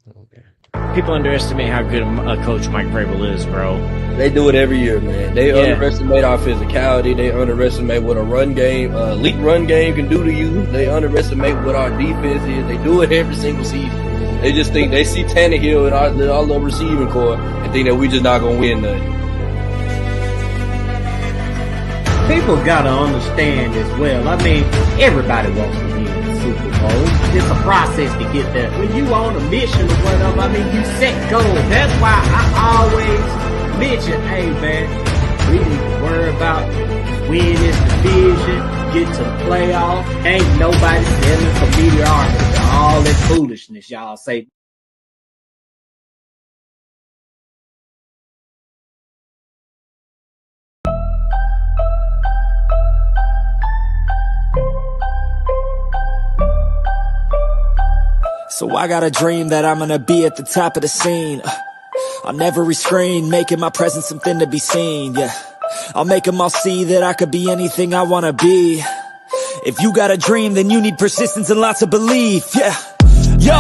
Okay. People underestimate how good a coach Mike Vrabel is, bro. They do it every year, man. They underestimate our physicality. They underestimate what a run game, elite run game can do to you. They underestimate what our defense is. They do it every single season. They just think they see Tannehill and our little receiving core and think that we just not gonna win nothing. People gotta understand as well. I mean, everybody wants to win the Super Bowl. It's a process to get there. When you on a mission or whatever, I mean, you set goals. That's why I always mention, hey man, we need to worry about winning this division, get to the playoffs. Ain't nobody selling for mediocrity. All that foolishness y'all say. So I got a dream that I'm gonna be at the top of the scene. On every screen, making my presence something to be seen, yeah. I'll make them all see that I could be anything I wanna be. If you got a dream, then you need persistence and lots of belief, yeah. Yo,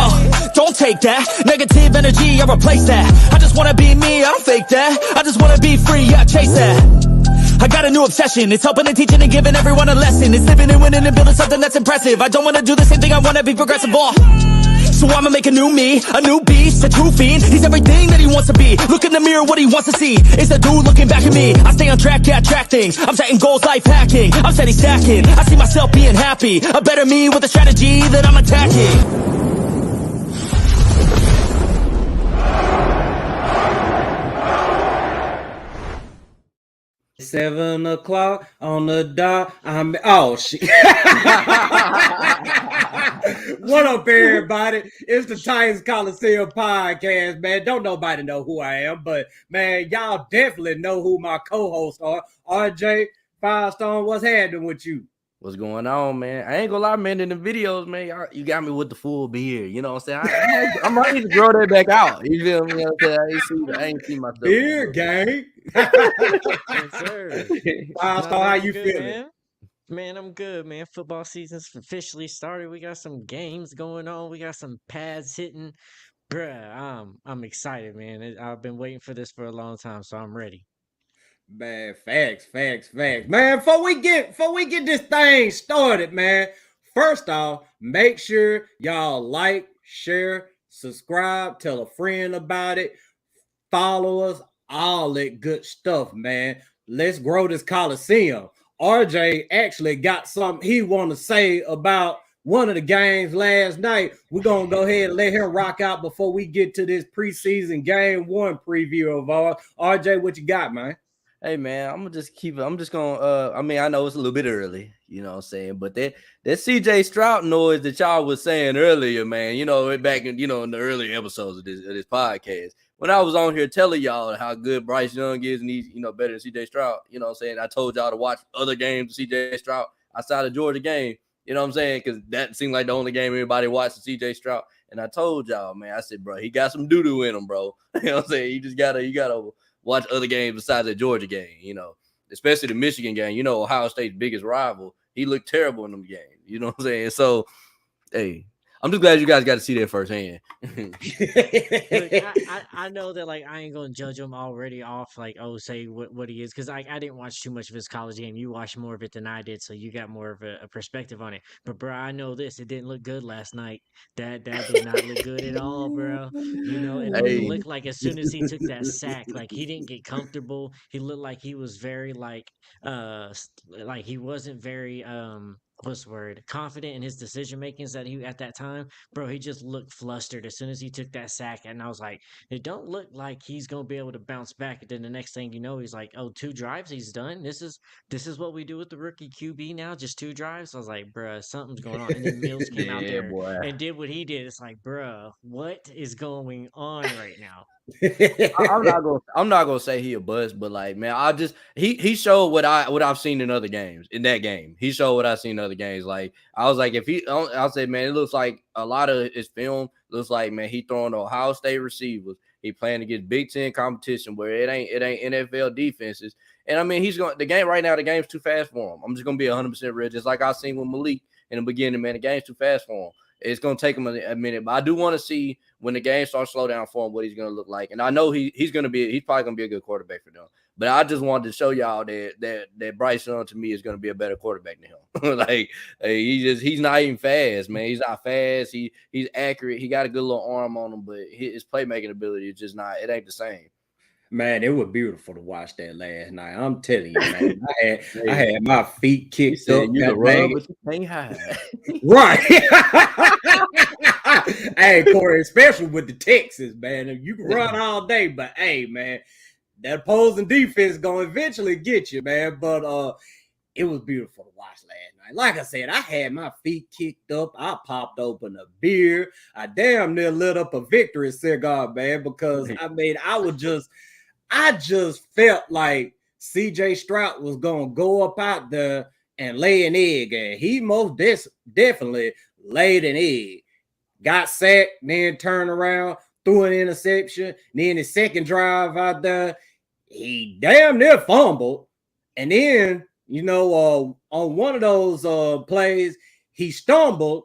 don't take that negative energy, I replace that. I just wanna be me, I don't fake that. I just wanna be free, yeah, chase that. I got a new obsession, it's helping and teaching and giving everyone a lesson. It's living and winning and building something that's impressive. I don't wanna do the same thing, I wanna be progressive, so I'ma make a new me, a new beast, a true fiend. He's everything that he wants to be. Look in the mirror, what he wants to see is a dude looking back at me. I stay on track, yeah, track things. I'm setting goals, life hacking. I'm steady stacking. I see myself being happy. A better me with a strategy that I'm attacking. 7 o'clock on the dot. Oh shit. What up, everybody? It's the Titans Coliseum podcast, man. Don't nobody know who I am, but man, y'all definitely know who my co-hosts are. RJ Firestone, what's happening with you? What's going on, man? I ain't gonna lie, man. In the videos, man, you got me with the full beard. You know what I'm saying? I might need to grow that back out. You feel me? I ain't see myself. Beard gang. Yes, sir. Firestone, how you feeling? Man, I'm good, man. Football season's officially started. We got some games going on. We got some pads hitting. Bruh, I'm excited, man. I've been waiting for this for a long time, so I'm ready. Man, facts. Man, before we get this thing started, man, first off, make sure y'all like, share, subscribe, tell a friend about it, follow us, all that good stuff, man. Let's grow this Coliseum. RJ actually got something he want to say about one of the games last night. We're going to go ahead and let him rock out before we get to this preseason game 1 preview of ours. RJ, what you got, man? Hey man, I'm just gonna I mean, I know it's a little bit early, you know what I'm saying, but that CJ Stroud noise that y'all was saying earlier, man, you know, back in, you know, in the earlier episodes of this podcast, when I was on here telling y'all how good Bryce Young is and he's, you know, better than CJ Stroud, you know what I'm saying? I told y'all to watch other games of CJ Stroud outside of Georgia game, you know what I'm saying? Because that seemed like the only game everybody watched the CJ Stroud. And I told y'all, man, I said, bro, he got some doo-doo in him, bro. You know what I'm saying? You gotta watch other games besides the Georgia game, you know, especially the Michigan game. You know, Ohio State's biggest rival. He looked terrible in them games. You know what I'm saying? So, hey, I'm just glad you guys got to see that firsthand. Look, I know that, like, I ain't gonna judge him already off, like, say what he is, because I didn't watch too much of his college game. You watched more of it than I did, so you got more of a perspective on it. But bro, I know this, it didn't look good last night. That did not look good at all, bro. You know, it looked like as soon as he took that sack, like, he didn't get comfortable. He looked like he was very like he wasn't very what's the word, confident in his decision makings that he at that time. Bro, he just looked flustered as soon as he took that sack, and I was like, it don't look like he's gonna be able to bounce back. And then the next thing you know, he's like, 2 drives, he's done. This is what we do with the rookie QB now, just 2 drives. I was like, bruh, something's going on. And then Mills came out there and did what he did. It's like, bruh, what is going on right now? I'm not gonna say he a bust, but like, man, he showed what I've seen in other games. In that game, he showed what I've seen in other games. Like, I was like, I'll say, man, it looks like a lot of his film looks like, man, he throwing to Ohio State receivers. He playing against Big Ten competition where it ain't NFL defenses. And I mean, the game right now, the game's too fast for him. I'm just gonna be 100% real, just like I seen with Malik in the beginning, man. The game's too fast for him. it's going to take him a minute. But I do want to see when the game starts to slow down for him what he's going to look like. And I know he's probably going to be a good quarterback for them. But I just wanted to show y'all that Bryce Young to me is going to be a better quarterback than him. Like he's not even fast, man. He's not fast. He's accurate. He got a good little arm on him, but his playmaking ability is just not. It ain't the same. Man, it was beautiful to watch that last night. I'm telling you, man. I had my feet kicked up. You can run, but you can't hide. Right. Hey, Corey, especially with the Texans, man. You can run all day, but hey, man, that opposing defense is gonna eventually get you, man. But it was beautiful to watch last night. Like I said, I had my feet kicked up. I popped open a beer. I damn near lit up a victory cigar, man, because I mean, I just felt like CJ Stroud was gonna go up out there and lay an egg, and he most definitely laid an egg. Got sacked, then turned around, threw an interception. Then his second drive out there, he damn near fumbled. And then, on one of those plays, he stumbled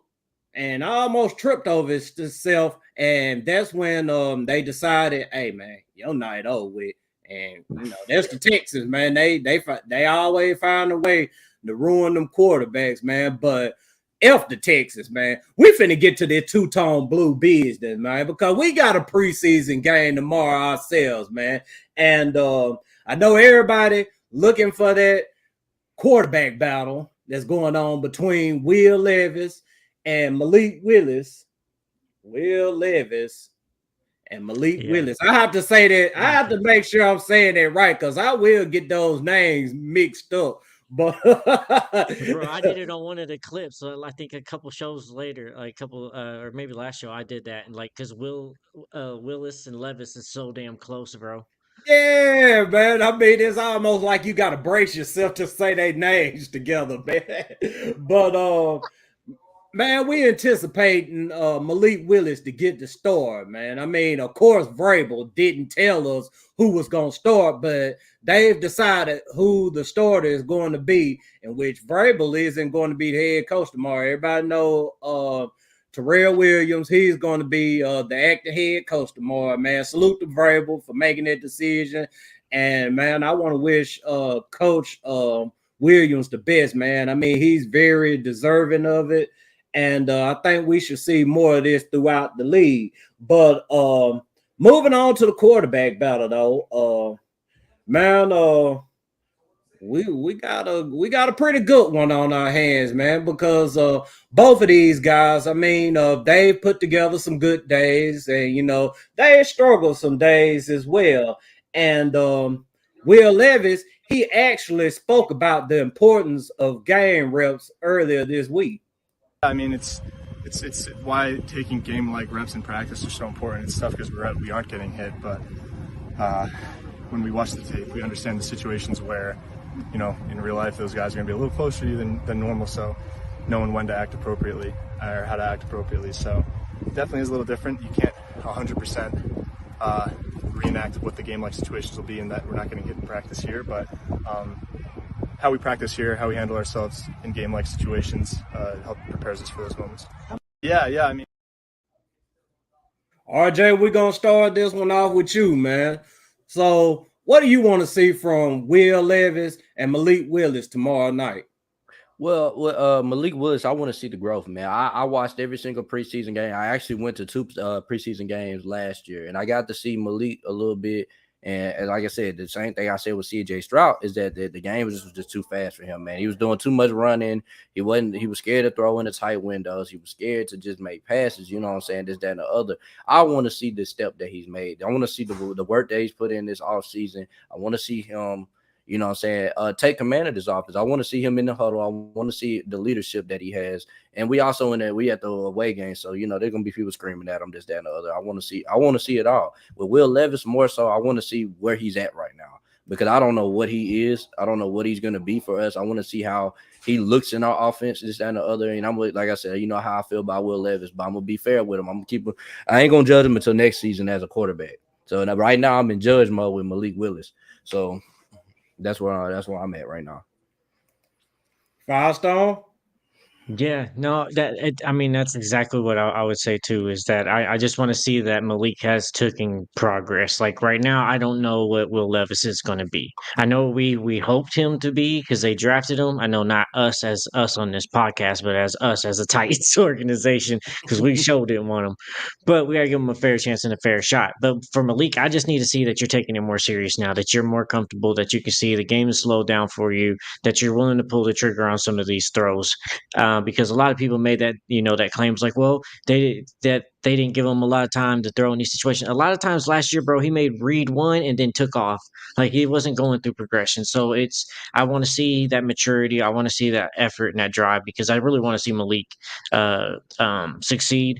and almost tripped over himself. And that's when they decided, hey, man, your night over with. And, that's the Texans, man. They always find a way to ruin them quarterbacks, man. But F the Texas, man. We finna get to their two-tone blue business, man, because we got a preseason game tomorrow ourselves, man. And I know everybody looking for that quarterback battle that's going on between Will Levis and Malik Willis. Will Levis and Malik Willis. I have to say that. I have to make sure I'm saying that right, because I will get those names mixed up. But bro, I did it on one of the clips. So I think a couple shows later, like or maybe last show, I did that, and like because Willis and Levis is so damn close, bro. Yeah, man. I mean, it's almost like you got to brace yourself to say their names together, man. But man, we anticipating Malik Willis to get the start, man. I mean, of course, Vrabel didn't tell us who was going to start, but they've decided who the starter is going to be, in which Vrabel isn't going to be the head coach tomorrow. Everybody know Terrell Williams, he's going to be the acting head coach tomorrow, man. Salute to Vrabel for making that decision. And, man, I want to wish Coach Williams the best, man. I mean, he's very deserving of it. And I think we should see more of this throughout the league. But moving on to the quarterback battle, though, man, we got a pretty good one on our hands, man, because both of these guys, I mean, they put together some good days, and they struggled some days as well. And Will Levis, he actually spoke about the importance of game reps earlier this week. I mean, it's why taking game-like reps in practice are so important. It's tough because we aren't getting hit, but when we watch the tape, we understand the situations where, in real life, those guys are going to be a little closer to you than normal. So knowing when to act appropriately or how to act appropriately. So it definitely is a little different. You can't 100% reenact what the game-like situations will be, in that we're not getting hit in practice here, but how we practice here, how we handle ourselves in game-like situations, help prepares us for those moments. Yeah. I mean, RJ, we're gonna start this one off with you, man. So, what do you want to see from Will Levis and Malik Willis tomorrow night? Well, Malik Willis, I want to see the growth, man. I watched every single preseason game. I actually went to 2 preseason games last year, and I got to see Malik a little bit. And like I said, the same thing I said with CJ Stroud is that the game was just too fast for him, man. He was doing too much running. He was scared to throw in the tight windows. He was scared to just make passes, you know what I'm saying, this, that, and the other. I want to see the step that he's made. I want to see the work that he's put in this offseason. I want to see him, you know what I'm saying, take command of this offense. I want to see him in the huddle. I want to see the leadership that he has. And we also we at the away game, so there's gonna be people screaming at him, this, that, and the other. I want to see it all. With Will Levis, more so, I want to see where he's at right now, because I don't know what he is. I don't know what he's gonna be for us. I want to see how he looks in our offense, this, that, and the other. And like I said, you know how I feel about Will Levis, but I'm gonna be fair with him. I ain't gonna judge him until next season as a quarterback. So right now I'm in judge mode with Malik Willis. So that's where I'm at right now. Firestone? Yeah, no, I mean, that's exactly what I would say too, is that I just want to see that Malik has taken progress. Like right now, I don't know what Will Levis is going to be. I know we hoped him to be because they drafted him. I know not us as us on this podcast, but as us as a Titans organization because we sure didn't want him. But we got to give him a fair chance and a fair shot. But for Malik, I just need to see that you're taking it more serious now, that you're more comfortable, that you can see the game is slowed down for you, that you're willing to pull the trigger on some of these throws because a lot of people made that that claims like, well, they didn't give him a lot of time to throw in these situations. A lot of times last year, bro, he made read one and then took off. Like he wasn't going through progression. So I want to see that maturity. I want to see that effort and that drive because I really want to see Malik succeed.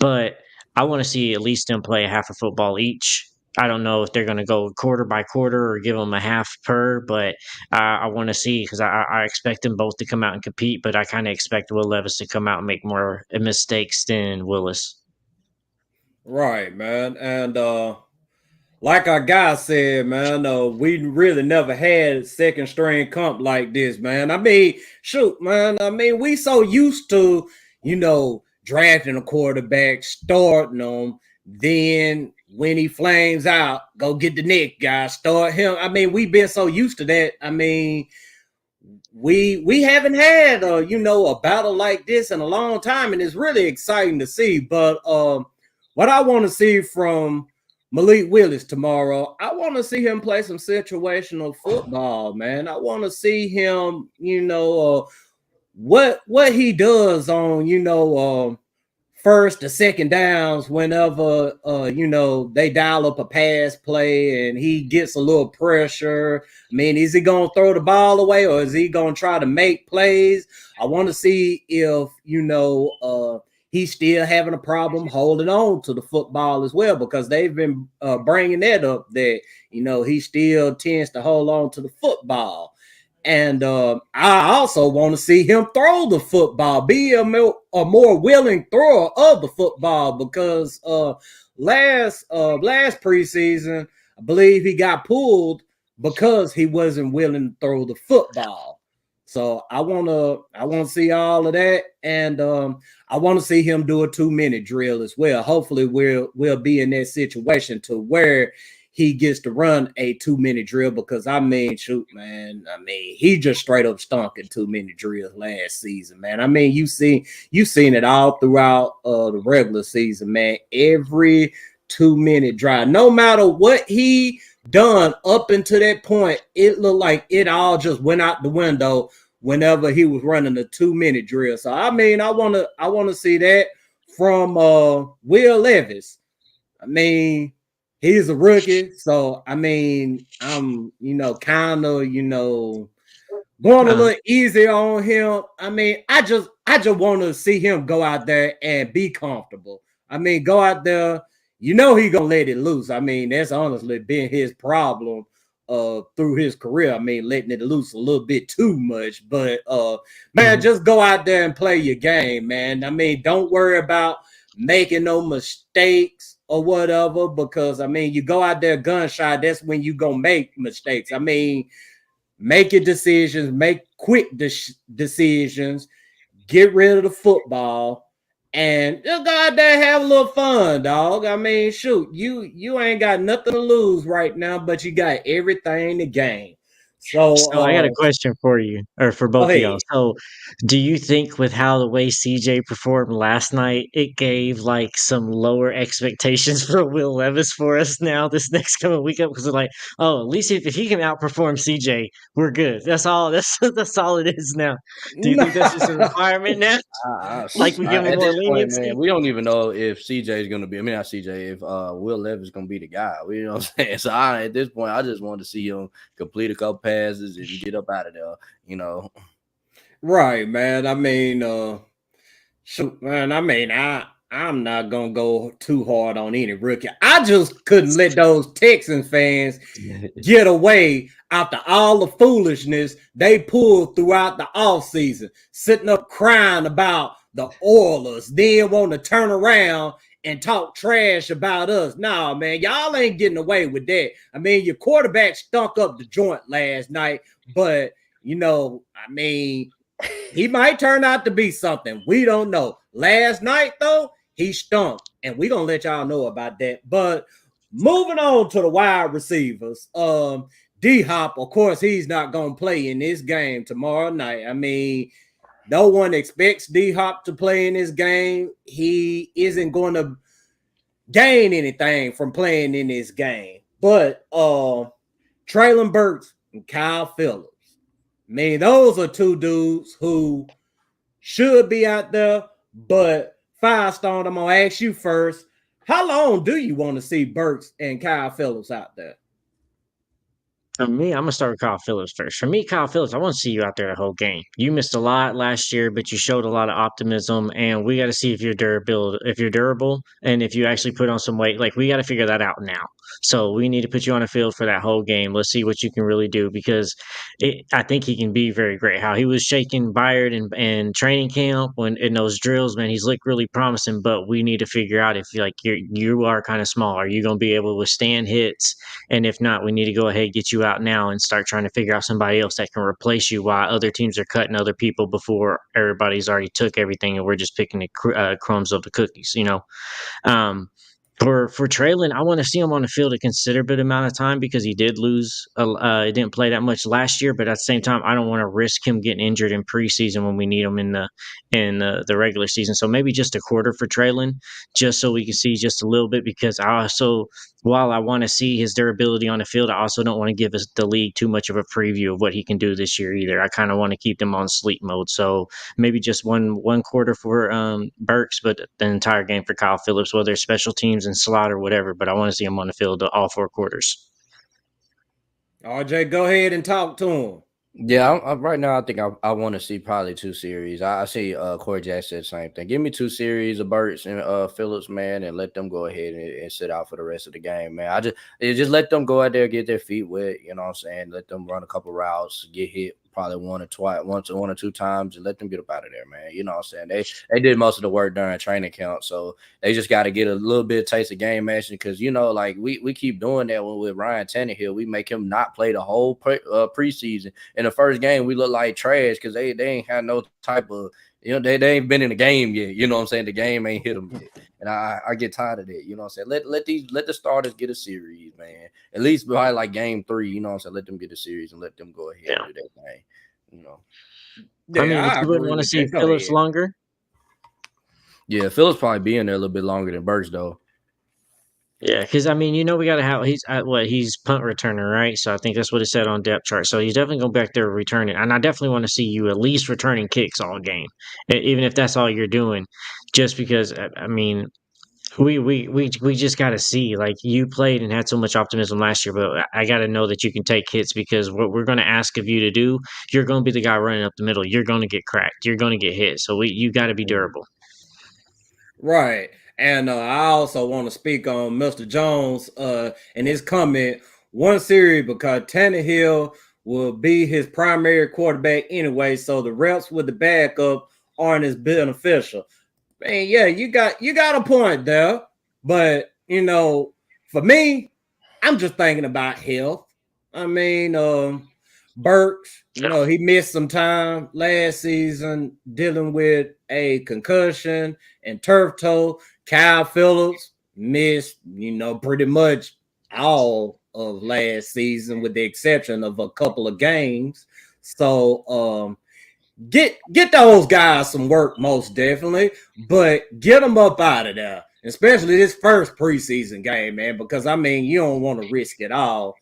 But I want to see at least them play half a football each. I don't know if they're going to go quarter by quarter or give them a half per, but I want to see because I expect them both to come out and compete, but I kind of expect Will Levis to come out and make more mistakes than Willis. Right, man. And like our guy said, man, we really never had second string comp like this, man. I mean, shoot, man. I mean, we so used to, drafting a quarterback, starting them, then when he flames out, go get the next guy, start him. I mean, we've been so used to that. I mean, we haven't had a battle like this in a long time, and it's really exciting to see. But what I want to see from Malik Willis tomorrow, I want to see him play some situational football, man. I want to see him, what he does on, first to second downs whenever, they dial up a pass play and he gets a little pressure. I mean, is he going to throw the ball away or is he going to try to make plays? I want to see if, he's still having a problem holding on to the football as well, because they've been bringing that up that, he still tends to hold on to the football. And I also want to see him throw the football, be a more willing thrower of the football, because last preseason, I believe he got pulled because he wasn't willing to throw the football. So I want to see all of that, and I want to see him do a 2-minute drill as well. Hopefully, we'll be in that situation to where he gets to run a 2-minute drill, because I mean, shoot, man, I mean, he just straight up stunk in 2-minute drills last season, man. I mean, you seen it all throughout the regular season, man. Every 2-minute drive, no matter what he done up until that point, it looked like it all just went out the window whenever he was running a 2-minute drill. So I mean, I want to see that from Will Levis. I mean, he's a rookie, so I mean, I'm kind of going a little easy on him. I mean, I just want to see him go out there and be comfortable. I mean, go out there, he gonna let it loose. I mean, that's honestly been his problem through his career. I mean, letting it loose a little bit too much. But man, just go out there and play your game, man. I mean, don't worry about making no mistakes or whatever, because I mean, you go out there gun shy, that's when you gonna make mistakes. I mean, make your decisions, make quick decisions, get rid of the football, and just go out there and have a little fun, dog. I mean, shoot, you ain't got nothing to lose right now, but you got everything to gain. So I got a question for you, or for both of y'all. So, do you think with how the way CJ performed last night, it gave like some lower expectations for Will Levis for us now this next coming weekend? Because we're like, oh, at least if he can outperform CJ, we're good. That's all. That's all it is now. Do you think that's just a requirement now? Like we give him more leniency. Man, we don't even know if CJ is going to be. I mean, not CJ. If Will Levis is going to be the guy, you know what I'm saying? So at this point, I just want to see him complete a couple passes and get up out of there. Right, man. I mean, shoot, man. I mean, I'm not gonna go too hard on any rookie. I just couldn't let those Texans fans get away after all the foolishness they pulled throughout the offseason, sitting up crying about the Oilers, then want to turn around and talk trash about us. Nah, man, y'all ain't getting away with that. I mean, your quarterback stunk up the joint last night, but I mean, He might turn out to be something. We don't know. Last night, though, he stunk. And we're going to let y'all know about that. But moving on to the wide receivers. D-Hop, of course, he's not going to play in this game tomorrow night. I mean, no one expects D-Hop to play in this game. He isn't going to gain anything from playing in this game. But Traylon Burks and Kyle Phillips, I mean, those are two dudes who should be out there. But Firestone, I'm going to ask you first. How long do you want to see Burks and Kyle Phillips out there? For me, I'm gonna start with Kyle Phillips first. For me, Kyle Phillips, I want to see you out there the whole game. You missed a lot last year, but you showed a lot of optimism, and we got to see if you're durable, and if you actually put on some weight. Like we got to figure that out now. So we need to put you on the field for that whole game. Let's see what you can really do because I think he can be very great. How he was shaking Byard and training camp when in those drills, man, he's looked really promising. But we need to figure out if you are kind of small. Are you going to be able to withstand hits? And if not, we need to go ahead and get you out now and start trying to figure out somebody else that can replace you while other teams are cutting other people before everybody's already took everything and we're just picking the crumbs of the cookies, you know. For Traylon, I want to see him on the field a considerable amount of time because he did lose. He didn't play that much last year, but at the same time, I don't want to risk him getting injured in preseason when we need him in the regular season. So maybe just a quarter for Traylon, just so we can see just a little bit. Because while I want to see his durability on the field, I also don't want to give the league too much of a preview of what he can do this year either. I kind of want to keep them on sleep mode. So maybe just one quarter for Burks, but the entire game for Kyle Phillips, whether it's special teams and slot or whatever. But I want to see him on the field all 4 quarters. RJ, go ahead and talk to him. Yeah, right now I think I want to see probably 2 series. I see Corey Jack said the same thing. Give me 2 series of Burks and Phillips, man, and let them go ahead and sit out for the rest of the game, man. Just let them go out there, get their feet wet, you know what I'm saying? Let them run a couple routes, get hit probably one or two times, and let them get up out of there, man. You know what I'm saying? They did most of the work during training camp, so they just got to get a little bit of taste of game action because, you know, like we keep doing that with Ryan Tannehill. We make him not play the whole preseason. In the first game, we look like trash because they ain't had no type of, you know, they ain't been in the game yet. You know what I'm saying? The game ain't hit them yet. And I get tired of that. You know what I'm saying? Let the starters get a series, man. At least probably like game 3, you know what I'm saying? Let them get a series and let them go ahead and do that thing. You know. Yeah, I mean, you wouldn't want to see Phillips longer. Yeah, Phillips probably be in there a little bit longer than Burks, though. Yeah, because, I mean, you know, we got to have – he's punt returner, right? So I think that's what it said on depth chart. So he's definitely going back there returning. And I definitely want to see you at least returning kicks all game, even if that's all you're doing, just because, I mean – we just got to see. Like, you played and had so much optimism last year, but I got to know that you can take hits because what we're going to ask of you to do, you're going to be the guy running up the middle. You're going to get cracked. You're going to get hit. So you got to be durable. Right. And I also want to speak on Mr. Jones and his comment, 1 series because Tannehill will be his primary quarterback anyway, so the reps with the backup aren't as beneficial. Man, yeah, you got a point there, but you know, for me, I'm just thinking about health. I mean, Burks, you know, he missed some time last season dealing with a concussion and turf toe. Kyle Phillips missed, you know, pretty much all of last season with the exception of a couple of games. So, Get those guys some work, most definitely, but get them up out of there, especially this first preseason game, man, because, I mean, you don't want to risk it all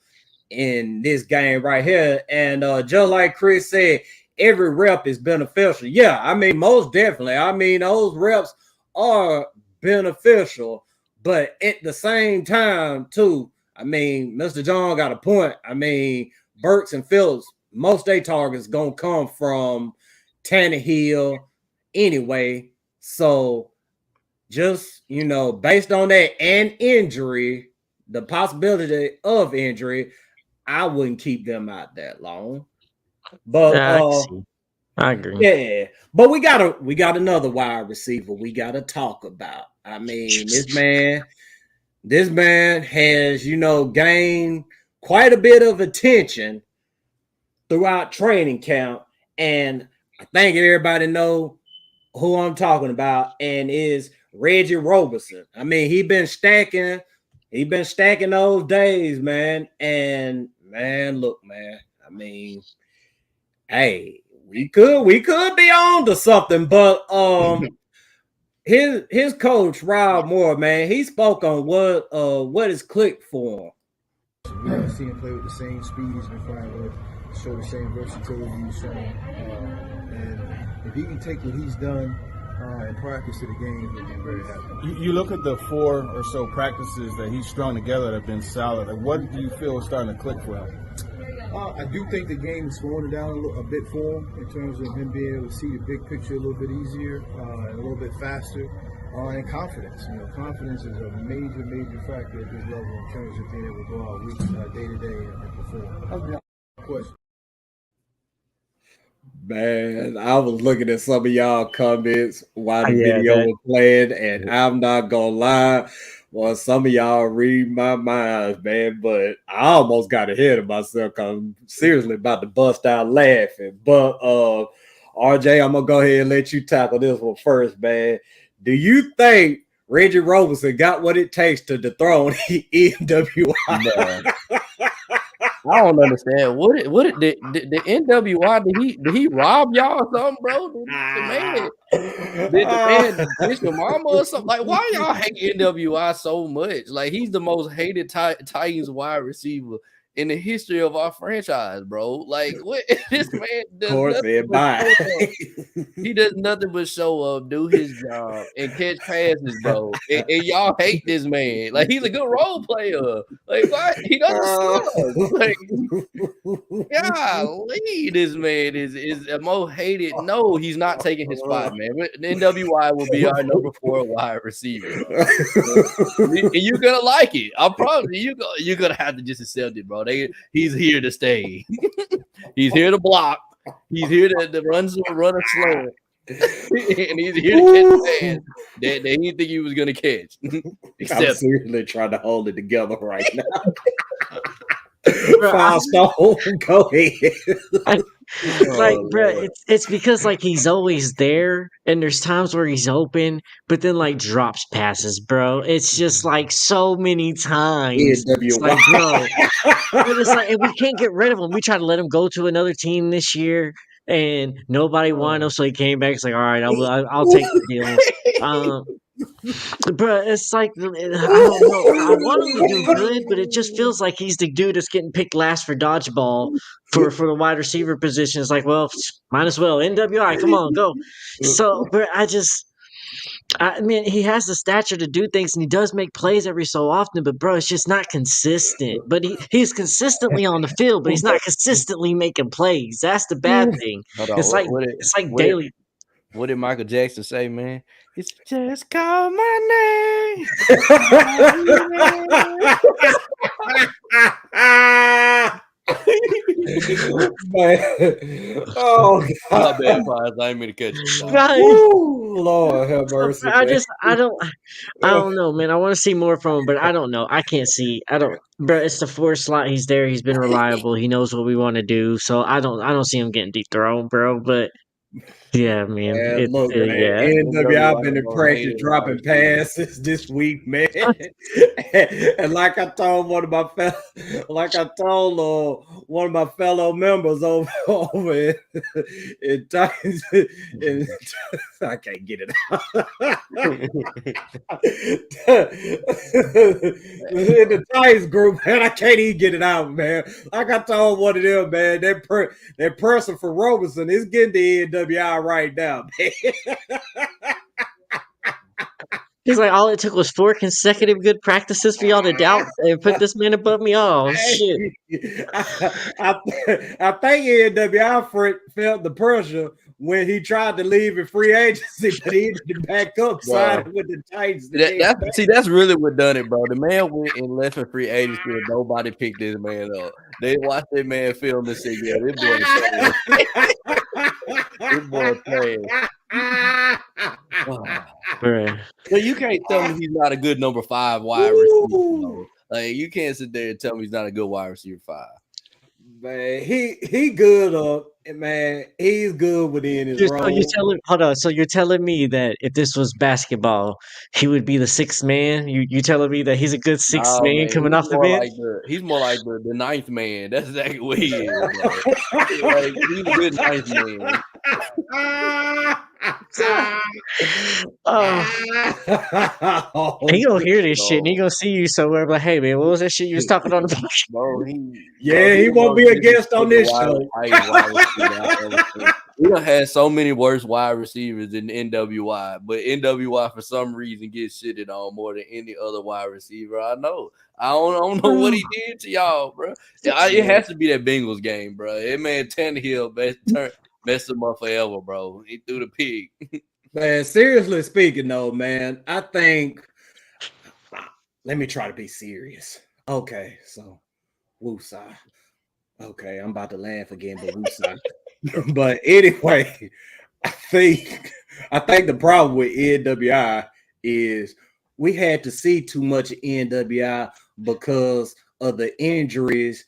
in this game right here. And just like Chris said, every rep is beneficial. Yeah, I mean, most definitely. I mean, those reps are beneficial, but at the same time, too, I mean, Mr. John got a point. I mean, Burks and Phillips, most of their targets going to come from Tannehill anyway. So just, you know, based on that and injury, the possibility of injury, I wouldn't keep them out that long. But I agree. Yeah, but we got another wide receiver we got to talk about. I mean, this man has, you know, gained quite a bit of attention throughout training camp, and I think everybody know who I'm talking about, and is Reggie Roberson. I mean, he been stacking those days, man. And man, look, man. I mean, hey, we could be on to something, but his coach Rob Moore, man, he spoke on what is clicked for him. We want to see him play with the same speed he's been playing with, show the same versatility he's shown. And if he can take what he's done and practice to the game, he'll be very happy. You look at the 4 or so practices that he's strung together that have been solid. Like, what do you feel is starting to click for him? I do think the game is slowing down a bit for him in terms of him being able to see the big picture a little bit easier and a little bit faster. And confidence. Confidence is a major factor at this level in terms of being able to go out week day to day and perform. Question. Man, I was looking at some of y'all comments while the video was playing, and I'm not gonna lie. Well, some of y'all read my mind, man, but I almost got ahead of myself because I'm seriously about to bust out laughing. But RJ, I'm gonna go ahead and let you tackle this one first, man. Do you think Reggie Roberson got what it takes to dethrone NWI? I don't understand. What did the NWI did he rob y'all or something, bro? Did the man ditch your mama or something? Like, why y'all hate NWI so much? Like, he's the most hated Titans wide receiver in the history of our franchise, bro. Like, what this man does? He does nothing but show up, do his job, and catch passes, bro. And y'all hate this man. Like, he's a good role player. Like, why he doesn't suck? Like, golly, this man is the most hated. No, he's not taking his spot, man. The NWI will be our number 4 wide receiver. And you're gonna like it. I promise you, you're gonna have to just accept it, bro. He's here to stay. He's here to block. He's here to run a slow. And he's here to catch the pass that he didn't think he was gonna catch. I'm seriously trying to hold it together right now. Go ahead. Bro, it's because like he's always there, and there's times where he's open, but then like drops passes, bro. It's just like so many times. It's like, bro, but it's like, and we can't get rid of him. We tried to let him go to another team this year, and nobody wanted him, so he came back. It's like, all right, I'll take the deal. Bro, it's like, I don't know. I want him to do good, but it just feels like he's the dude that's getting picked last for dodgeball for the wide receiver position. It's like, well, might as well. NWI, come on, go. So, but I mean, he has the stature to do things, and he does make plays every so often, but bro, it's just not consistent. But he's consistently on the field, but he's not consistently making plays. That's the bad thing. It's like daily. What did Michael Jackson say, man? It's just call my name. Oh, God. Bad pies. I ain't mean to catch you. Lord have mercy. I don't know, man. I want to see more from him, but I don't know. I can't see. Bro, it's the 4 slot. He's there. He's been reliable. He knows what we want to do. So I don't see him getting dethroned, bro. But yeah, man. NWI been in practice dropping passes this week, man. And like I told one of my fellow members over in Titans, I can't get it out. In the Titans group, man, I can't even get it out, man. Like I told one of them, man, that person for Roberson is getting the NWI right now, man. He's like, all it took was 4 consecutive good practices for y'all to doubt and put this man above me. Oh, shit. I think NWI felt the pressure when he tried to leave in free agency, but he ended up back up siding with the Titans. That's really what done it, bro. The man went and left in free agency and nobody picked this man up. They watched that man film and said, yeah, this boy playing. So you can't tell me he's not a good number 5 wide receiver. Like, you can't sit there and tell me he's not a good wide receiver 5. Man, he good man. He's good within his So you're role. telling hold on. So you're telling me that if this was basketball, he would be the sixth man? You telling me that he's a good sixth Nah, man man, coming off the bench? he's more like the ninth man. That's exactly what he is, bro. Like he's a good ninth man. Oh, he gonna hear this shit and he No, gonna see you somewhere. Like, hey man, what was that shit you was talking on the podcast? bro, Yeah, he he the won't most be a guest on this disrespected show. wide receiver I've ever seen. We done had so many worse wide receivers in NWI, but NWI for some reason gets shitted on more than any other wide receiver I know. I don't know what he did to y'all, bro. It has to be that Bengals game, bro. That man Tannehill messed him up forever, bro. He threw the pig. Man, seriously speaking, though, man, I think. Let me try to be serious. Okay, so woosah. Okay, I'm about to laugh again, but woosah. But anyway, I think the problem with NWI is we had to see too much NWI because of the injuries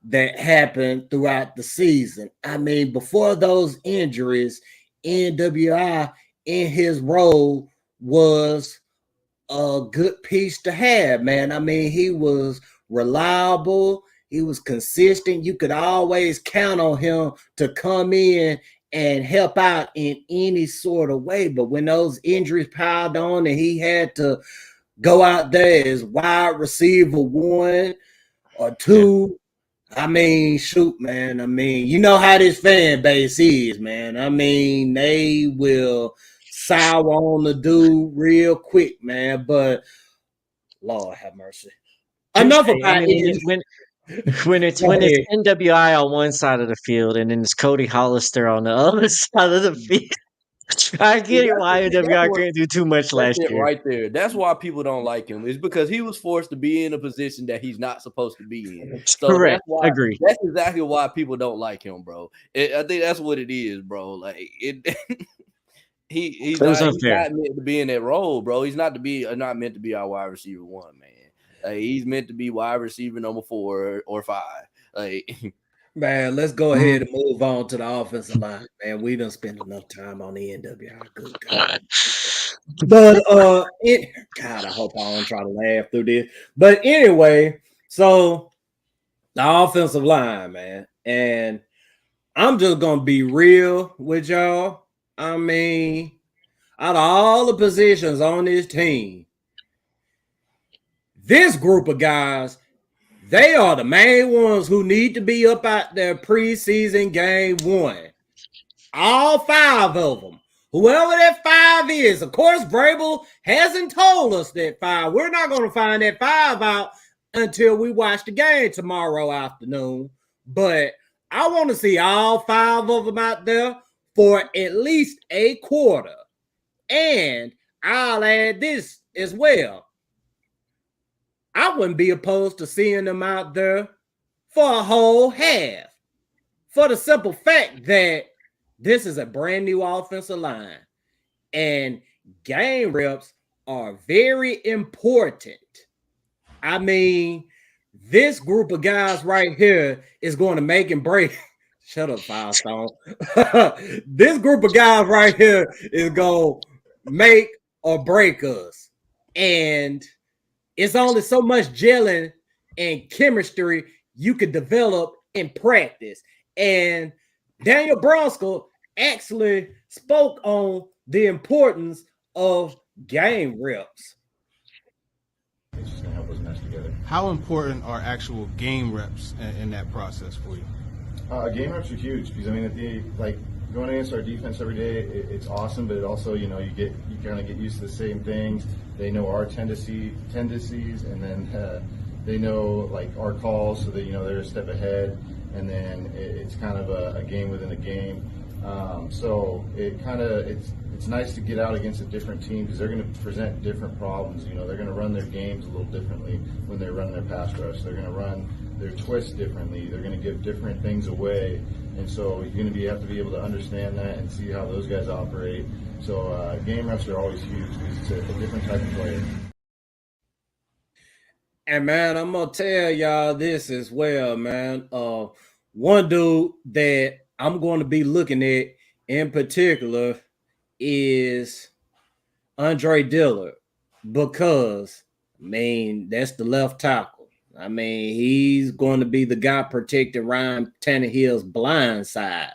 that happened throughout the season. I mean, before those injuries, NWI in his role was a good piece to have, man. I mean, he was reliable, he was consistent. You could always count on him to come in and help out in any sort of way. But when those injuries piled on and he had to go out there as wide receiver 1 or 2, I mean, shoot, man. I mean, you know how this fan base is, man. I mean, they will sour on the dude real quick, man. But Lord have mercy. Enough Hey, I about mean, it. when it's NWI on one side of the field and then it's Cody Hollister on the other side of the field. I get it why NWI couldn't do too much That's last it year. right there. That's why people don't like him. It's because he was forced to be in a position that he's not supposed to be in. So Correct. that's why. Agree. That's exactly why people don't like him, bro. I think that's what it is, bro. Like it. He's not meant to be in that role, bro. He's not meant to be our wide receiver 1, man. Like, he's meant to be wide receiver number 4 or 5. Like, man, let's go ahead and move on to the offensive line, man. We done spent enough time on the NWI. Good God. But God, I hope I don't try to laugh through this. But anyway, so the offensive line, man, and I'm just gonna be real with y'all. I mean, out of all the positions on this team, this group of guys, they are the main ones who need to be up at their preseason game 1. All 5 of them. Whoever that 5 is. Of course, Vrabel hasn't told us that 5. We're not going to find that 5 out until we watch the game tomorrow afternoon. But I want to see all 5 of them out there for at least a quarter. And I'll add this as well. I wouldn't be opposed to seeing them out there for a whole half. For the simple fact that this is a brand new offensive line. And game reps are very important. I mean, this group of guys right here is going to make and break. Shut up, Firestone. This group of guys right here is going to make or break us. And it's only so much gelling and chemistry you could develop in practice. And Daniel Bronskill actually spoke on the importance of game reps. It's just gonna help us mesh together. How important are actual game reps in that process for you? Game reps are huge because I mean, going against our defense every day, it's awesome. But it also, you kind of get used to the same things. They know our tendencies, and then they know like our calls, so that they're a step ahead. And then it's kind of a game within a game. So it's nice to get out against a different team because they're going to present different problems. They're going to run their games a little differently when they run their pass rush. They're going to run their twists differently. They're going to give different things away. And so you're going to have to be able to understand that and see how those guys operate. So game reps are always huge because it's a different type of player. And man, I'm gonna tell y'all this as well, man. one dude that I'm going to be looking at in particular is Andre Dillard, because that's the left tackle. He's going to be the guy protecting Ryan Tannehill's blind side.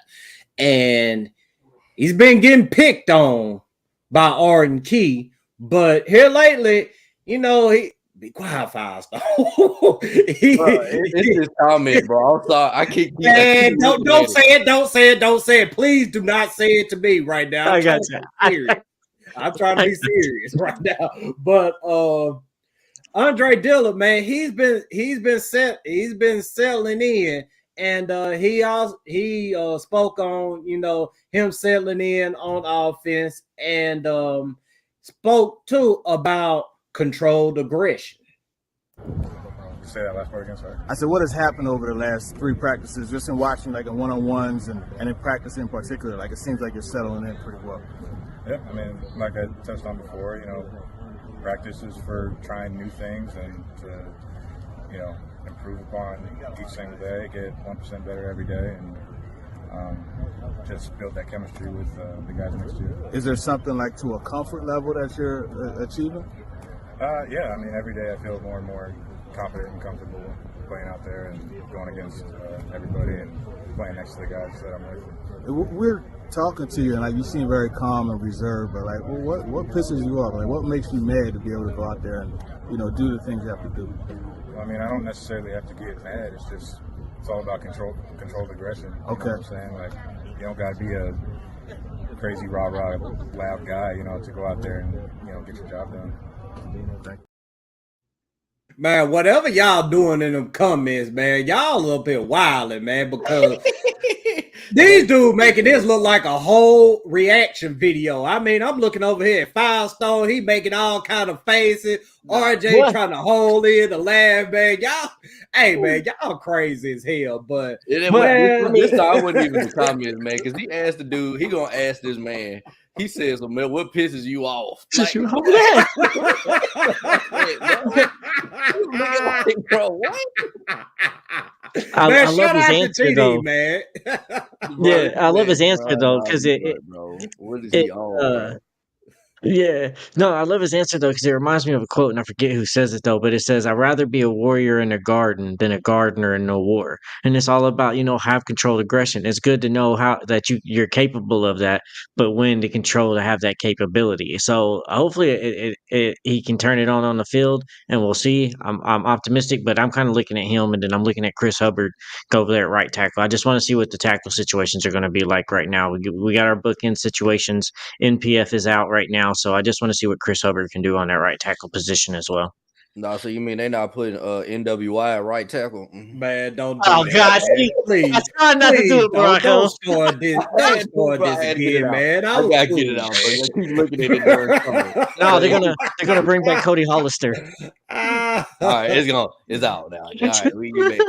And he's been getting picked on by Arden Key, but here lately, he be quiet, Firestone. It's his comment, bro. I'm sorry. I can't. Man, don't say it. Don't say it. Please do not say it to me right now. I got you. I'm trying to be serious right now. But Andre Dillard, man, he's been settling in, and he spoke on him settling in on offense, and spoke too about controlled aggression. Say that last part again, sorry. I said, what has happened over the last 3 practices, just in watching like in one-on-ones and in practice in particular? Like, it seems like you're settling in pretty well. Yeah, like I touched on before, practice is for trying new things and to, improve upon each single day, get 1% better every day, and just build that chemistry with the guys next to you. Is there something like to a comfort level that you're achieving? Yeah, every day I feel more and more confident and comfortable playing out there and going against everybody and playing next to the guys that I'm with. We're talking to you, and you seem very calm and reserved, but what pisses you off? Like, what makes you mad to be able to go out there and do the things you have to do? I don't necessarily have to get mad. It's all about controlled aggression. Okay. You know what I'm saying? Like, you don't got to be a crazy rah loud guy, to go out there and get your job done. Man, whatever y'all doing in them comments, man, y'all a little bit wildin', man, because these dudes making this look like a whole reaction video. I'm looking over here at Firestone. He making all kind of faces. RJ trying to hold in the laugh, man. Y'all crazy as hell. But this time wasn't even the comments, man, because he asked the dude, he gonna ask this man. He says, man, what pisses you off? Like, you over there? Bro, what? I love his answer, though. Man. Yeah, I love his answer, though, because what is he on? Yeah. No, I love his answer, though, because it reminds me of a quote, and I forget who says it, though, but it says, I'd rather be a warrior in a garden than a gardener in no war. And it's all about, have controlled aggression. It's good to know how that you're capable of that, but when to control to have that capability. So hopefully he can turn it on the field, and we'll see. I'm optimistic, but I'm kind of looking at him, and then I'm looking at Chris Hubbard go over there at right tackle. I just want to see what the tackle situations are going to be like right now. We got our bookend situations. NPF is out right now. So I just want to see what Chris Hubbard can do on that right tackle position as well. No, so you mean they not putting NWI at right tackle? Man, don't do oh, that. God, please. I tried not to do it, bro. Don't start this again, man. I gotta get it out, bro. I keep looking at it during summer. No, they're gonna bring back Cody Hollister. All right, it's out now. All right, we get back.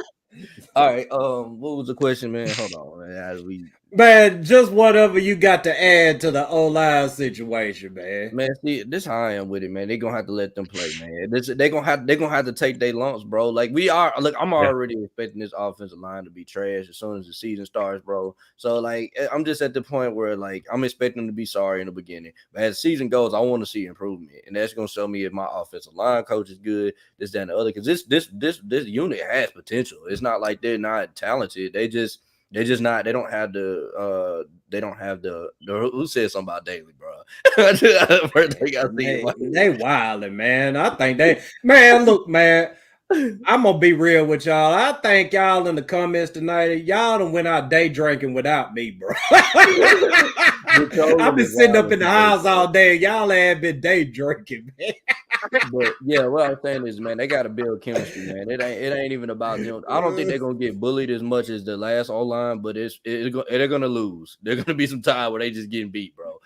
All right, what was the question, man? Hold on, man. Man, just whatever you got to add to the O-line situation, man. Man, see, this how I am with it, man. They're gonna have to let them play, man. They're gonna have to take their lumps, bro. Like I'm already expecting this offensive line to be trash as soon as the season starts, bro. So like I'm just at the point where like I'm expecting them to be sorry in the beginning. But as the season goes, I want to see improvement. And that's gonna show me if my offensive line coach is good, this, that, and the other. Because this unit has potential. It's not like they're not talented. They're just not. They don't have the. Who said something about Daly, bro? First thing I see, they wildin', man. I think man. Look, man. I'm gonna be real with y'all. I think y'all in the comments tonight, y'all done went out day drinking without me, bro. I've been sitting up in the house all day. Y'all have been day drinking, man. But yeah, what I'm saying is, man, they got to build chemistry, man. It ain't even about them. I don't think they're gonna get bullied as much as the last O-line, but they're gonna lose. They're gonna be some time where they just getting beat, bro.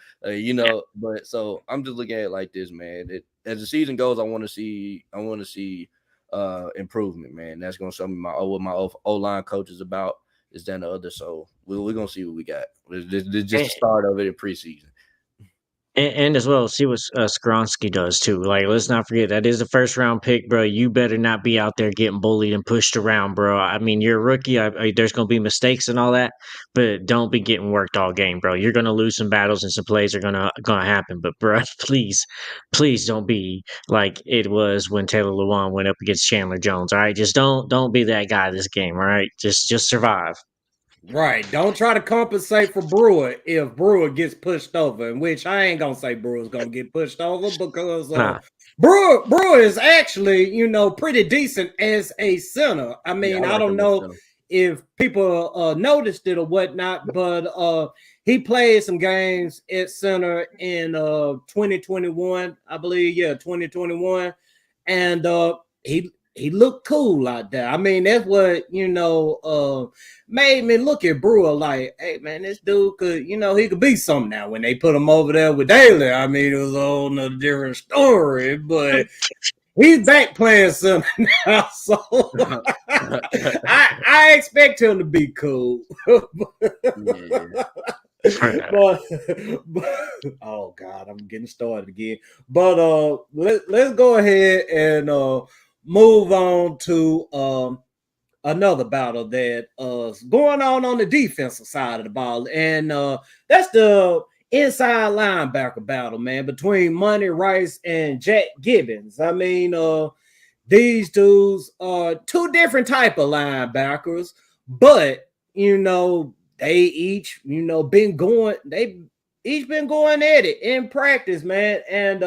But so I'm just looking at it like this, man. As the season goes, I want to see improvement, man. That's gonna show me what my O-line coach is about. Is that the other? So we're gonna see what we got. This just the start of it in preseason. And as well, see what Skronsky does too. Like, let's not forget that is the first round pick, bro. You better not be out there getting bullied and pushed around, bro. I mean, you're a rookie. There's gonna be mistakes and all that, but don't be getting worked all game, bro. You're gonna lose some battles and some plays are gonna happen. But, bro, please don't be like it was when Taylor Lewan went up against Chandler Jones. All right, just don't be that guy this game. All right, just survive. Right. Don't try to compensate for Brewer if Brewer gets pushed over, in which I ain't gonna say Brewer's gonna get pushed over because Nah. Brewer is actually, pretty decent as a center. I mean, Yeah, I I like don't him know myself. if people noticed it or whatnot, but he played some games at center in 2021, I believe. Yeah, 2021. And he looked cool out there. I mean, that's what made me look at Brewer like, hey man, this dude could, he could be something now. When they put him over there with Daly, I mean, it was a whole nother different story. But he's back playing something now, so I expect him to be cool. Yeah. but oh god, I'm getting started again. But let's go ahead and move on to another battle that going on the defensive side of the ball, and that's the inside linebacker battle, man, between Monty Rice and Jack Gibbons. I mean, these dudes are two different type of linebackers, but they each been going at it in practice, man. And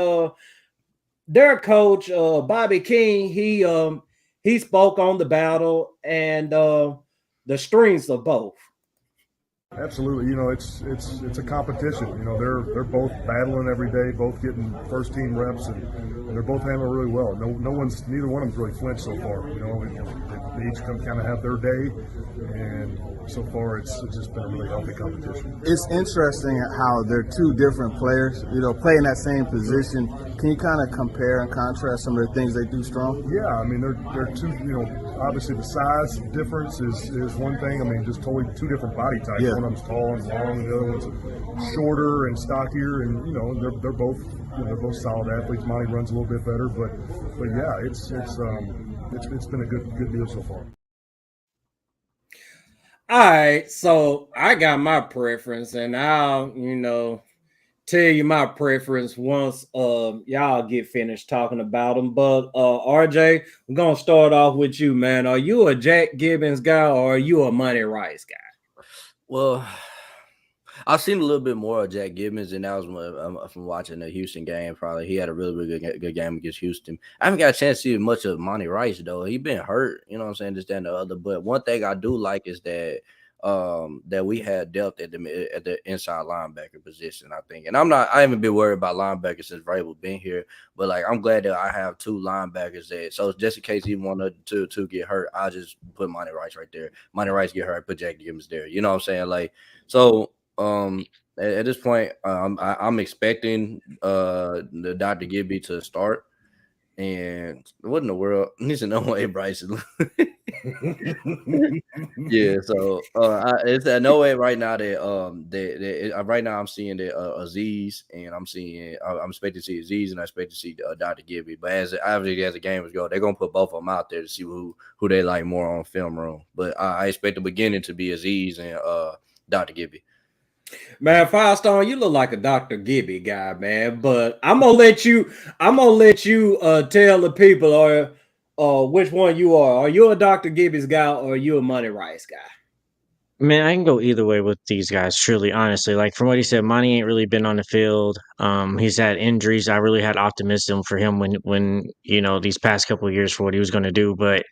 their coach Bobby King, he spoke on the battle and the strengths of both. Absolutely, it's a competition. They're both battling every day, both getting first team reps, and they're both handling really well. Neither one of them's really flinched so far. They each kind of have their day, and so far it's just been a really healthy competition. It's interesting how they're two different players, playing that same position. Can you kind of compare and contrast some of the things they do strong? Yeah, I mean they're two. Obviously the size difference is one thing. I mean, just totally two different body types. Yeah. One of them's tall and long, and the other one's shorter and stockier. And they're both solid athletes. Monty runs a little bit better, but yeah, it's been a good deal so far. All right, so I got my preference, and I'll tell you my preference once y'all get finished talking about them. But RJ, we're gonna start off with you, man. Are you a Jack Gibbons guy or are you a Monty Rice guy? Well, I've seen a little bit more of Jack Gibbons, and that was from watching the Houston game. Probably he had a really good game against Houston. I haven't got a chance to see much of Monty Rice though. He been hurt, you know what I'm saying, this, that, and the other. But one thing I do like is that that we had depth at the inside linebacker position, I think. And I haven't been worried about linebackers since Vrabel been here, but like I'm glad that I have two linebackers that, so just in case even one of the two get hurt, I'll just put Monty Rice right there. Monty Rice get hurt, put Jack Gibbons there. You know what I'm saying? Like, so at this point, I'm expecting the Dr. Gibby to start. And what in the world? He's no way Bryson. Yeah, so it's no way right now that right now I'm seeing that Aziz, and I'm expecting to see Aziz, and I expect to see Dr. Gibby. But as the games go, they're gonna put both of them out there to see who they like more on film room. But I expect the beginning to be Aziz and Dr. Gibby. Man, Firestone, you look like a Dr. Gibby guy, man. But I'm gonna let you tell the people or which one you are. Are you a Dr. Gibby's guy or are you a Monty Rice guy? Man, I can go either way with these guys, truly, honestly. Like from what he said, Monty ain't really been on the field. He's had injuries. I really had optimism for him when these past couple of years for what he was gonna do. But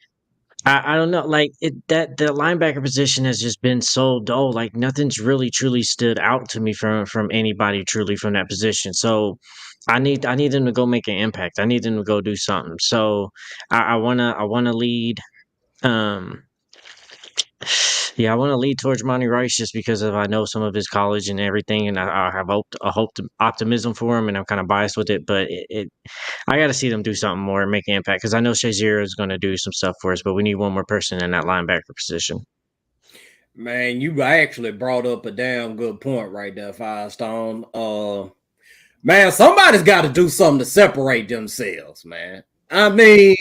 I don't know, like that the linebacker position has just been so dull. Like nothing's really truly stood out to me from anybody truly from that position. So I need them to go make an impact. I need them to go do something. So I wanna lead. Um, yeah, I want to lead towards Monty Rice just because I know some of his college and everything, and I have optimism for him, and I'm kind of biased with it. But I got to see them do something more and make an impact because I know Shazier is going to do some stuff for us, but we need one more person in that linebacker position. Man, you actually brought up a damn good point right there, Firestone. Man, somebody's got to do something to separate themselves, man. I mean,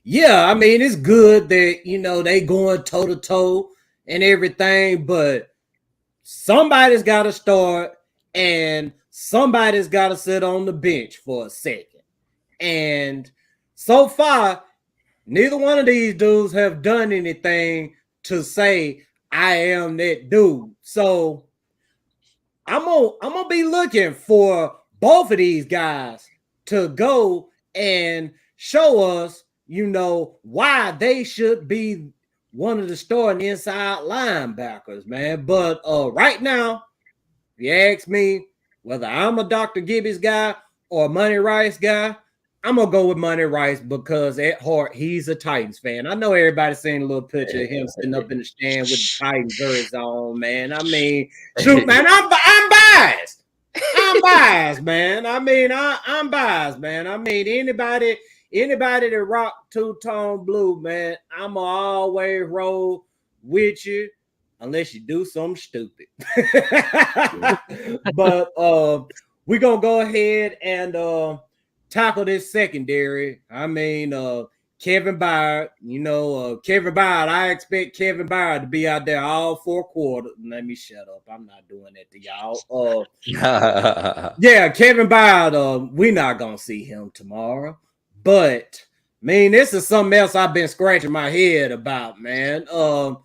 yeah, I mean, it's good that, they going toe to toe and everything, but somebody's got to start and somebody's got to sit on the bench for a second. And so far, neither one of these dudes have done anything to say, I am that dude. So I'm gonna be looking for both of these guys to go and show us, why they should be one of the starting inside linebackers, man. But right now, if you ask me whether I'm a Dr. Gibby's guy or a Money Rice guy, I'm gonna go with Money Rice because at heart he's a Titans fan. I know everybody's seen a little picture of him sitting up in the stand with the Titans jersey on, man. I mean, shoot, man, I'm biased. I'm biased, man. I mean, I'm biased, man. I mean, anybody that rock two-tone blue, man, I'ma always roll with you unless you do something stupid. But we're gonna go ahead and tackle this secondary. I mean, Kevin Byard, Kevin Byard, I expect Kevin Byard to be out there all 4 quarters. Let me shut up. I'm not doing that to y'all. Yeah, Kevin Byard, we're not going to see him tomorrow. But, this is something else I've been scratching my head about, man. How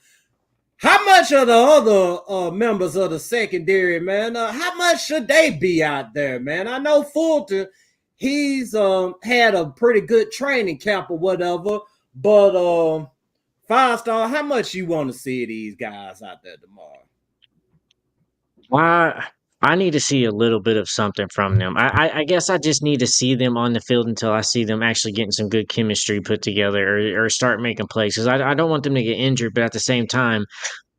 much of the other members of the secondary, man, how much should they be out there, man? I know Fulton, he's had a pretty good training camp or whatever, but 5-star, how much you want to see these guys out there tomorrow? I need to see a little bit of something from them. I guess I just need to see them on the field until I see them actually getting some good chemistry put together or start making plays. Because I don't want them to get injured, but at the same time,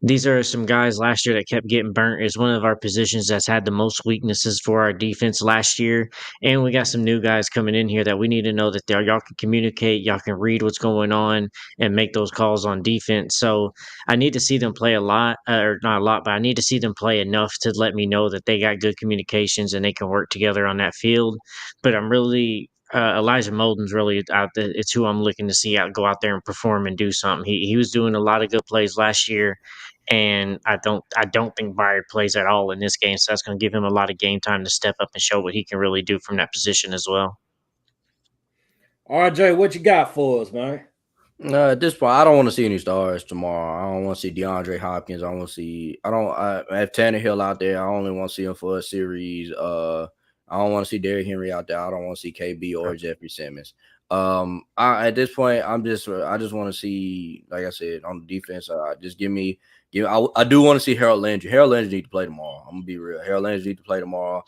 these are some guys last year that kept getting burnt. It's one of our positions that's had the most weaknesses for our defense last year. And we got some new guys coming in here that we need to know that y'all can communicate, y'all can read what's going on and make those calls on defense. So I need to see them play a lot, or not a lot, but I need to see them play enough to let me know that they got good communications and they can work together on that field. But I'm really Elijah Molden's really out there. It's who I'm looking to see go out there and perform and do something. He was doing a lot of good plays last year, and I don't think Byard plays at all in this game, so that's going to give him a lot of game time to step up and show what he can really do from that position as well. RJ, what you got for us, man? At this point, I don't want to see any stars tomorrow. I don't want to see DeAndre Hopkins. I have Tannehill out there. I only want to see him for a series. I don't want to see Derrick Henry out there. I don't want to see KB or Jeffrey Simmons. At this point, I just want to see, like I said, on the defense. Just give me. I do want to see Harold Landry. Harold Landry needs to play tomorrow. I'm gonna be real. Harold Landry needs to play tomorrow.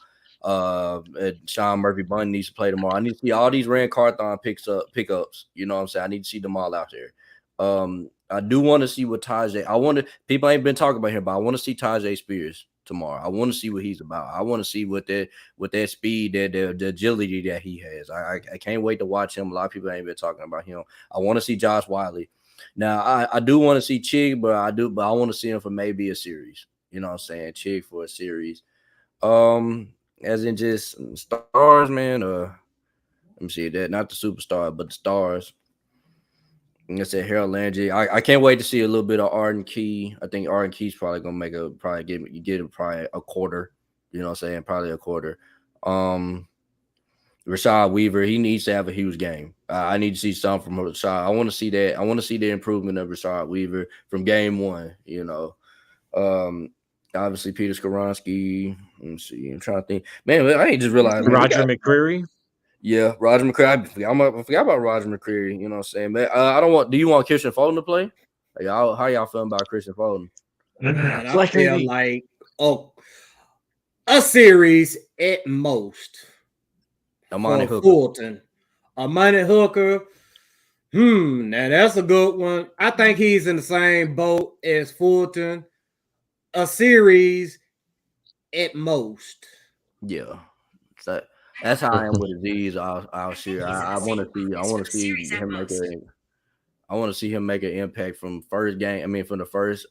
Sean Murphy Bunn needs to play tomorrow. I need to see all these Rand Carthon pickups. You know what I'm saying? I need to see them all out there. I do want to see what Tajay. People ain't been talking about him, but I want to see Tajay Spears tomorrow. I want to see what he's about. I want to see what that speed, the agility that he has. I can't wait to watch him. A lot of people ain't been talking about him. I want to see Josh Wiley. Now I do want to see Chig, but I want to see him for maybe a series. You know what I'm saying? Chig for a series. As in just stars, man. Let me see that. Not the superstar, but the stars. Like I said, Harold Landry. I can't wait to see a little bit of Arden Key. I think Arden Key's probably gonna get him probably a quarter. You know what I'm saying? Probably a quarter. Rashad Weaver, he needs to have a huge game. I need to see something from Rashad. I want to see that. I want to see the improvement of Rashad Weaver from game one. You know, obviously Peter Skoronski. Let me see. I'm trying to think. Man, I ain't just realized. Roger McCreary. Yeah, Roger McCreary. I forgot about Roger McCreary. You know what I'm saying, man. Do you want Christian Fulton to play? How y'all feeling about Christian Fulton? Man, I feel like a series at most. Amani Hooker. Fulton. Amani Hooker. Now that's a good one. I think he's in the same boat as Fulton. A series at most. Yeah. That's how I am with Aziz. I'll share. I want to see him make I want to see him make an impact from first game. I mean, from the first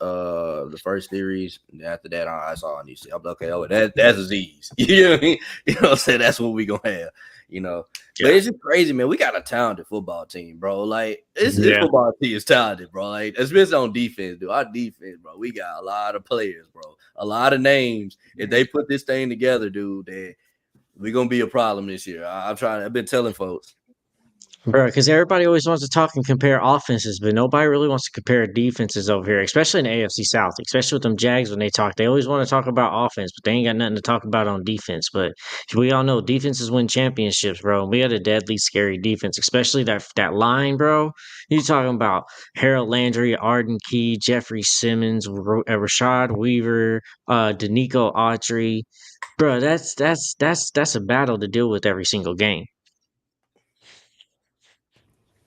series. After that, I saw I need to see. I'm like, okay, that's Aziz. You know what I mean? You know what I'm saying? That's what we gonna have. You know, but it's just crazy, man. We got a talented football team, bro. Like this football team is talented, bro. Like especially on defense, dude. Our defense, bro. We got a lot of players, bro. A lot of names. If they put this thing together, dude, that we're gonna be a problem this year. I've been telling folks. Bro, because everybody always wants to talk and compare offenses, but nobody really wants to compare defenses over here, especially in the AFC South, especially with them Jags when they talk. They always want to talk about offense, but they ain't got nothing to talk about on defense. But we all know defenses win championships, bro. We got a deadly scary defense, especially that line, bro. You talking about Harold Landry, Arden Key, Jeffrey Simmons, Rashad Weaver, Danico Autry. Bro, that's a battle to deal with every single game.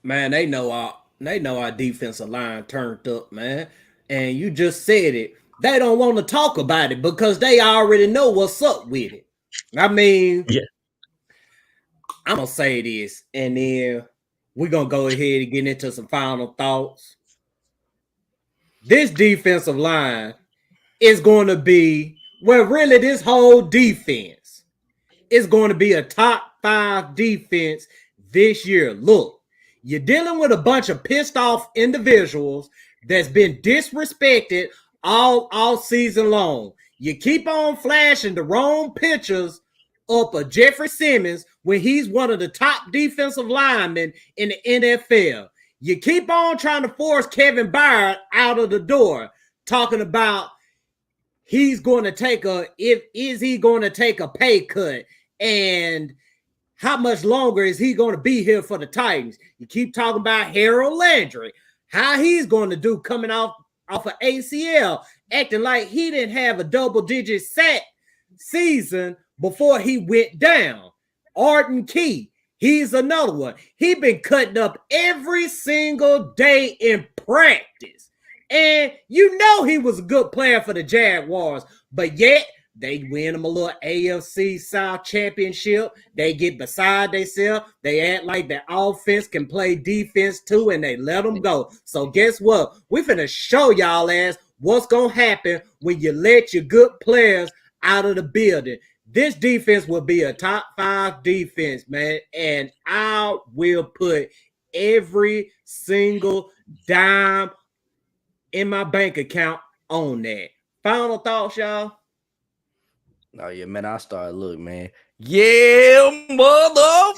Man, they know our defensive line turned up, man. And you just said it. They don't want to talk about it because they already know what's up with it. I mean, I'm gonna say this, and then we're gonna go ahead and get into some final thoughts. This defensive line is going to be, well, really, this whole defense is going to be a top 5 defense this year. Look. You're dealing with a bunch of pissed off individuals that's been disrespected all season long. You keep on flashing the wrong pictures up of Jeffrey Simmons when he's one of the top defensive linemen in the NFL. You keep on trying to force Kevin Byard out of the door, talking about he's going to take a pay cut and how much longer is he going to be here for the Titans? You keep talking about Harold Landry, how he's going to do coming off of ACL, acting like he didn't have a double-digit sack season before he went down. Arden Key, he's another one. He been cutting up every single day in practice. And you know he was a good player for the Jaguars, but yet they win them a little AFC South championship. They get beside themselves. They act like the offense can play defense too, and they let them go. So guess what? We finna show y'all ass what's going to happen when you let your good players out of the building. This defense will be a top 5 defense, man, and I will put every single dime in my bank account on that. Final thoughts, y'all? Oh yeah, man! I started look, man. Yeah, mother.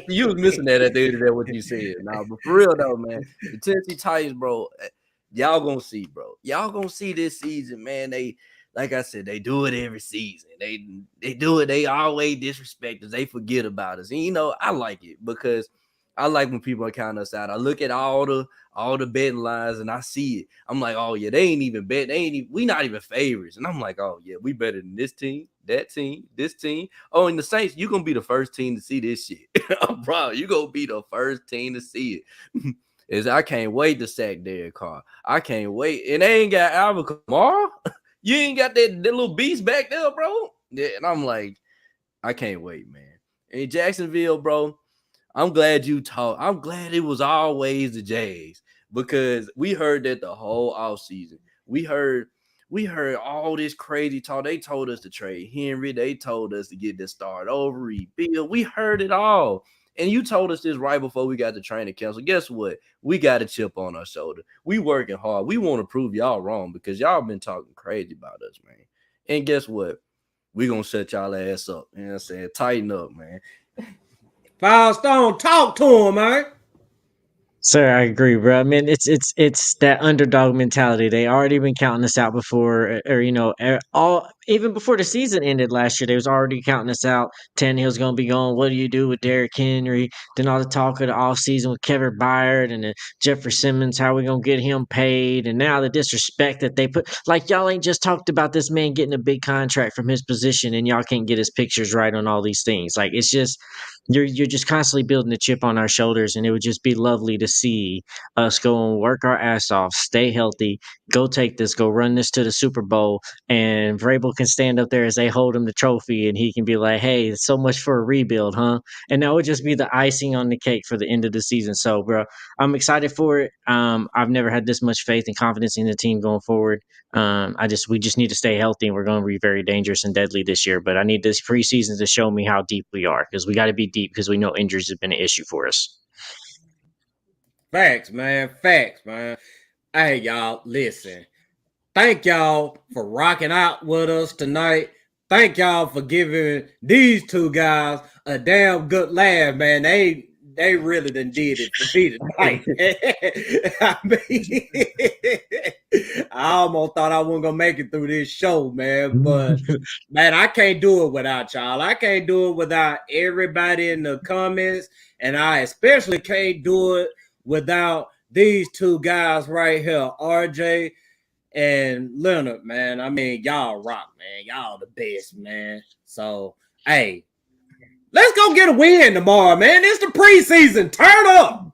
You was missing that at the end of that what you said. Now, but for real though, man, the Tennessee Titans, bro. Y'all gonna see, bro. Y'all gonna see this season, man. They, like I said, they do it every season. They do it. They always disrespect us. They forget about us, and you know I like it because I like when people are counting us out. I look at all the betting lines and I see it. I'm like, oh yeah, they ain't even betting. We not even favorites. And I'm like, oh yeah, we better than this team, that team, this team. Oh, and the Saints, you're gonna be the first team to see this shit. Bro, you gonna be the first team to see it. I can't wait to sack Derek Carr. I can't wait. And they ain't got Alvin Kamara. You ain't got that little beast back there, bro. Yeah, and I'm like, I can't wait, man. In Jacksonville, bro. I'm glad you talked. I'm glad it was always the Jags because we heard that the whole offseason. We heard all this crazy talk. They told us to trade Henry. They told us to get this start over, rebuild. We heard it all. And you told us this right before we got the training council. Guess what? We got a chip on our shoulder. We working hard. We want to prove y'all wrong because y'all been talking crazy about us, man. And guess what? We going to set y'all ass up. You know what I'm saying? Tighten up, man. Firestone, talk to him, man. Sir, I agree, bro. I mean, it's that underdog mentality. They already been counting us out before, or even before the season ended last year. They was already counting us out. Tannehill's gonna be gone. What do you do with Derrick Henry? Then all the talk of the off season with Kevin Byard and Jeffrey Simmons. How we gonna get him paid? And now the disrespect that they put. Like y'all ain't just talked about this man getting a big contract from his position, and y'all can't get his pictures right on all these things. Like it's just. You're just constantly building a chip on our shoulders, and it would just be lovely to see us go and work our ass off, stay healthy, go run this to the Super Bowl, and Vrabel can stand up there as they hold him the trophy, and he can be like, "Hey, so much for a rebuild, huh?" And that would just be the icing on the cake for the end of the season. So, bro, I'm excited for it. I've never had this much faith and confidence in the team going forward. We just need to stay healthy, and we're going to be very dangerous and deadly this year. But I need this preseason to show me how deep we are, because we got to be deep, because we know injuries have been an issue for us. Facts, man. Facts, man. Hey, y'all, listen. Thank y'all for rocking out with us tonight. Thank y'all for giving these two guys a damn good laugh, man. They really done did it for me tonight. I mean, I almost thought I wasn't gonna make it through this show, man. But man, I can't do it without y'all. I can't do it without everybody in the comments, and I especially can't do it without these two guys right here, RJ and Leonard, man. I mean, y'all rock, man. Y'all the best, man. So, hey, let's go get a win tomorrow, man. It's the preseason. Turn up.